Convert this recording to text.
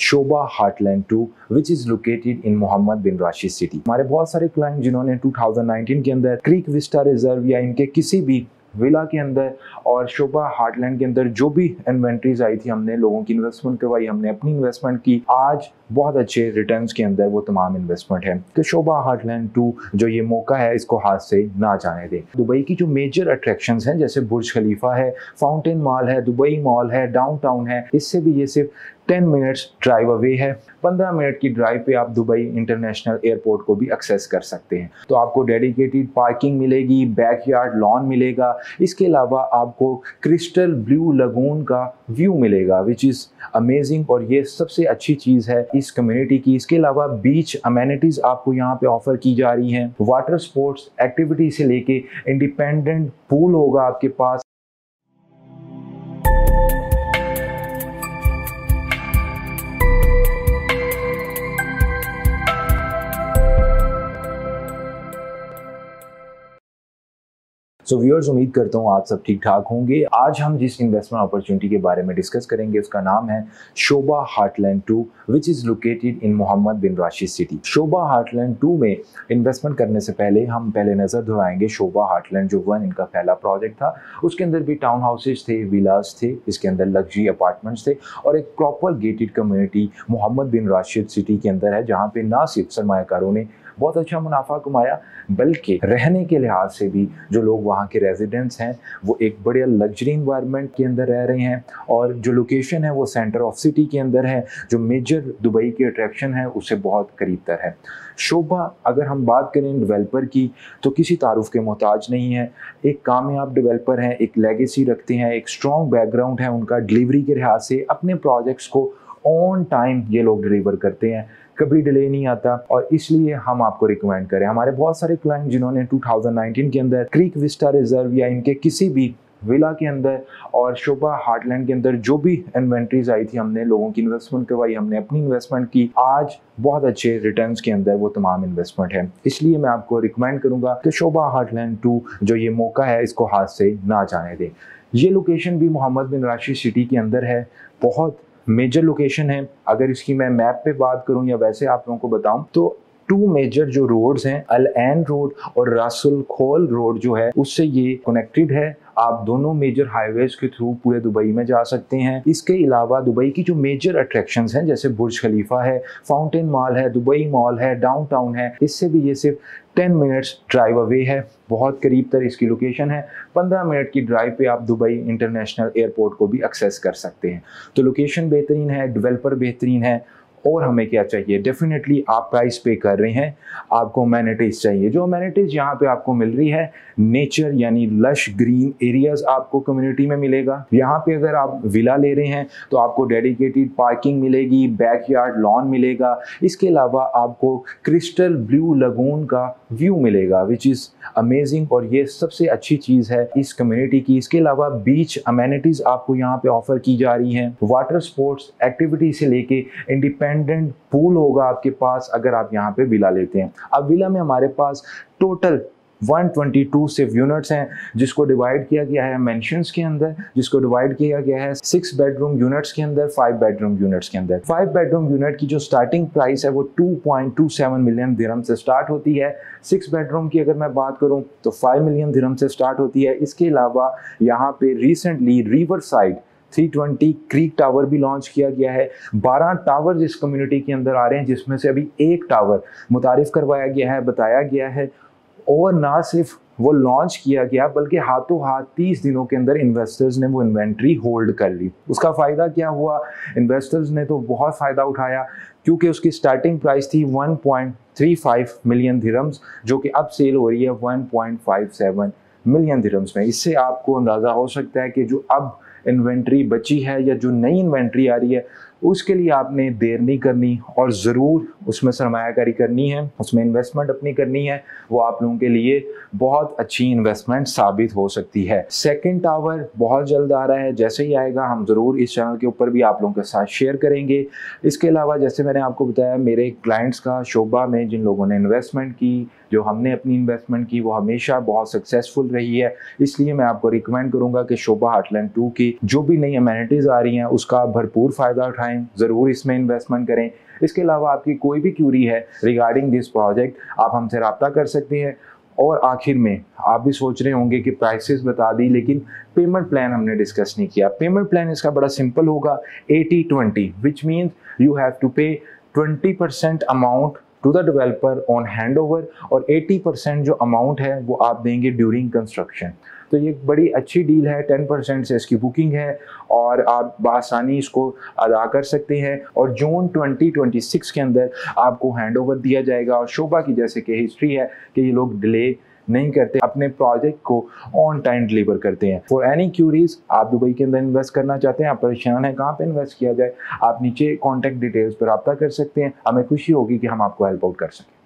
Shobha heartland 2 which is located in Mohammed bin Rashid city. हमारे बहुत सारे client जिन्होंने 2019 के अंदर क्रीक विस्टा रिजर्व या इनके किसी भी विला के अंदर और शोभा हार्टलैंड के अंदर जो भी इन्वेंट्रीज आई थी, हमने लोगों की इन्वेस्टमेंट करवाई, हमने अपनी इन्वेस्टमेंट की, आज बहुत अच्छे रिटर्न्स के अंदर वो तमाम इन्वेस्टमेंट है कि शोभा हार्टलैंड 2 जो ये मौका है इसको हाथ से ना जाने दें। दुबई की जो मेजर अट्रैक्शंस हैं जैसे बुर्ज खलीफा है, फाउंटेन मॉल है, दुबई मॉल है, डाउनटाउन है, इससे भी ये सिर्फ 10 मिनट्स ड्राइव अवे है। 15 मिनट की ड्राइव पे आप दुबई इंटरनेशनल एयरपोर्ट को भी एक्सेस कर सकते हैं। तो आपको डेडिकेटेड पार्किंग मिलेगी, बैकयार्ड लॉन मिलेगा, इसके अलावा आपको क्रिस्टल ब्लू लगून का व्यू मिलेगा विच इज़ अमेजिंग। और ये सबसे अच्छी चीज़ है इस कम्युनिटी की। इसके अलावा बीच अमेनिटीज़ आपको यहाँ पे ऑफर की जा रही हैं, वाटर स्पोर्ट्स एक्टिविटी से लेके इंडिपेंडेंट पूल होगा आपके पास। सो व्यूअर्स, उम्मीद करता हूँ आप सब ठीक ठाक होंगे। आज हम जिस इन्वेस्टमेंट अपॉर्चुनिटी के बारे में डिस्कस करेंगे उसका नाम है Sobha heartland 2 which is located in Mohammed bin Rashid city. Sobha heartland 2 में इन्वेस्टमेंट करने से पहले हम नज़र दौड़ाएंगे शोभा हार्टलैंड जो 1 इनका पहला प्रोजेक्ट था, उसके अंदर भी टाउन हाउसेज थे, विलास थे, इसके अंदर लग्जरी अपार्टमेंट्स थे और एक proper gated community Mohammad bin Rashid city के अंदर है, जहाँ पे ना सिर्फ सरमायाकारों ने बहुत अच्छा मुनाफा कमाया बल्कि रहने के लिहाज से भी जो लोग वहाँ के रेजिडेंट्स हैं वो एक बढ़िया लग्जरी इन्वायरमेंट के अंदर रह रहे हैं। और जो लोकेशन है वो सेंटर ऑफ सिटी के अंदर है, जो मेजर दुबई की अट्रैक्शन है उससे बहुत करीब तर है। शोभा, अगर हम बात करें डेवलपर की तो किसी तारुफ के मोहताज नहीं है। एक कामयाब डेवलपर हैं, एक लेगेसी रखते हैं, एक स्ट्रॉन्ग बैकग्राउंड है उनका डिलीवरी के लिहाज से। अपने प्रोजेक्ट्स को ऑन टाइम ये लोग डिलीवर करते हैं, कभी डिले नहीं आता और इसलिए हम आपको रिकमेंड करें। हमारे बहुत सारे क्लाइंट जिन्होंने 2019 के अंदर क्रीक विस्टा रिजर्व या इनके किसी भी विला के अंदर और शोभा हार्टलैंड के अंदर जो भी इन्वेंट्रीज आई थी, हमने लोगों की इन्वेस्टमेंट करवाई, हमने अपनी इन्वेस्टमेंट की, आज बहुत अच्छे रिटर्न्स के अंदर वो तमाम इन्वेस्टमेंट है। इसलिए मैं आपको रिकमेंड करूंगा कि शोभा हार्टलैंड 2 जो ये मौका है इसको हाथ से ना जाने दें। ये लोकेशन भी मोहम्मद बिन राशिद सिटी के अंदर है, बहुत मेजर लोकेशन है। अगर इसकी मैं मैप पे बात करूं या वैसे आप लोगों को बताऊं तो 2 मेजर जो रोड्स हैं, अल ऐन रोड और रासुल खोल रोड जो है उससे ये कनेक्टेड है। आप दोनों मेजर हाईवेज के थ्रू पूरे दुबई में जा सकते हैं। इसके अलावा दुबई की जो मेजर अट्रैक्शंस हैं जैसे बुर्ज खलीफा है, फाउंटेन मॉल है, दुबई मॉल है, डाउनटाउन है, इससे भी ये सिर्फ 10 मिनट्स ड्राइव अवे है, बहुत करीब तर इसकी लोकेशन है। 15 मिनट की ड्राइव पे आप दुबई इंटरनेशनल एयरपोर्ट को भी एक्सेस कर सकते हैं। तो लोकेशन बेहतरीन है, डेवलपर बेहतरीन है और हमें क्या चाहिए? डेफिनेटली आप प्राइस पे कर रहे हैं, आपको अमेनिटीज़ चाहिए। जो अमेनिटीज़ यहाँ पे आपको मिल रही है, नेचर यानी लश ग्रीन एरियाज आपको कम्युनिटी में मिलेगा। यहाँ पे अगर आप विला ले रहे हैं तो आपको डेडिकेटेड पार्किंग मिलेगी, बैकयार्ड लॉन मिलेगा, इसके अलावा आपको क्रिस्टल ब्लू लगून का व्यू मिलेगा विच इज़ अमेजिंग। और ये सबसे अच्छी चीज़ है इस कम्युनिटी की। इसके अलावा बीच अमेनिटीज़ आपको यहाँ पे ऑफर की जा रही हैं, वाटर स्पोर्ट्स एक्टिविटी से लेके इंडिपेंडेंट पूल होगा आपके पास अगर आप यहाँ पे विला लेते हैं। अब विला में हमारे पास टोटल 122 सिर्फ यूनिट्स हैं, जिसको डिवाइड किया गया है मेंशंस के अंदर, जिसको डिवाइड किया गया है 6 बेडरूम यूनिट्स के अंदर, 5 बेडरूम यूनिट्स के अंदर। 5 बेडरूम यूनिट की जो स्टार्टिंग प्राइस है वो 2.27 मिलियन दिरहम से स्टार्ट होती है। 6 बेडरूम की अगर मैं बात करूं तो 5 मिलियन दिरहम से स्टार्ट होती है। इसके अलावा यहाँ पे recently river side 320 creek tower भी लॉन्च किया गया है। 12 टावर इस कम्युनिटी के अंदर आ रहे हैं, जिसमें से अभी 1 टावर मुतारिफ करवाया गया है, बताया गया है और ना सिर्फ वो लॉन्च किया गया बल्कि हाथों हाथ 30 दिनों के अंदर इन्वेस्टर्स ने वो इन्वेंट्री होल्ड कर ली। उसका फ़ायदा क्या हुआ? इन्वेस्टर्स ने तो बहुत फ़ायदा उठाया क्योंकि उसकी स्टार्टिंग प्राइस थी 1.35 मिलियन दिरहम्स, जो कि अब सेल हो रही है 1.57 मिलियन दिरहम्स में। इससे आपको अंदाज़ा हो सकता है कि जो अब इन्वेंट्री बची है या जो नई इन्वेंट्री आ रही है उसके लिए आपने देर नहीं करनी और ज़रूर उसमें सरमायाकारी करनी है, उसमें इन्वेस्टमेंट अपनी करनी है। वो आप लोगों के लिए बहुत अच्छी इन्वेस्टमेंट साबित हो सकती है। सेकंड टावर बहुत जल्द आ रहा है, जैसे ही आएगा हम ज़रूर इस चैनल के ऊपर भी आप लोगों के साथ शेयर करेंगे। इसके अलावा जैसे मैंने आपको बताया, मेरे क्लाइंट्स का शोभा में जिन लोगों ने इन्वेस्टमेंट की, जो हमने अपनी इन्वेस्टमेंट की, वो हमेशा बहुत सक्सेसफुल रही है। इसलिए मैं आपको रिकमेंड करूँगा कि शोभा हार्टलैंड 2 की जो भी नई अमेनिटीज़ आ रही हैं उसका भरपूर फ़ायदा उठाएं। आएँ, ज़रूर इसमें इन्वेस्टमेंट करें। इसके अलावा आपकी कोई भी क्यूरी है रिगार्डिंग दिस प्रोजेक्ट, आप हमसे रब्ता कर सकते हैं। और आखिर में आप भी सोच रहे होंगे कि प्राइसेस बता दी लेकिन पेमेंट प्लान हमने डिस्कस नहीं किया। पेमेंट प्लान इसका बड़ा सिंपल होगा, 80-20, which means you have to pay 20% amount to the developer on handover और 80% जो अमाउंट है वो आप देंगे ड्यूरिंग कंस्ट्रक्शन। तो ये एक बड़ी अच्छी डील है, 10% से इसकी बुकिंग है और आप बआसानी इसको अदा कर सकते हैं और जून 2026 के अंदर आपको हैंडओवर दिया जाएगा। और शोभा की जैसे कि हिस्ट्री है कि ये लोग डिले नहीं करते, अपने प्रोजेक्ट को ऑन टाइम डिलीवर करते हैं। फॉर एनी क्यूरीज, आप दुबई के अंदर इन्वेस्ट करना चाहते हैं, आप परेशान हैं कहाँ पे इन्वेस्ट किया जाए, आप नीचे कॉन्टैक्ट डिटेल्स पर रब्ता कर सकते हैं। हमें खुशी होगी कि हम आपको हेल्प आउट कर सकें।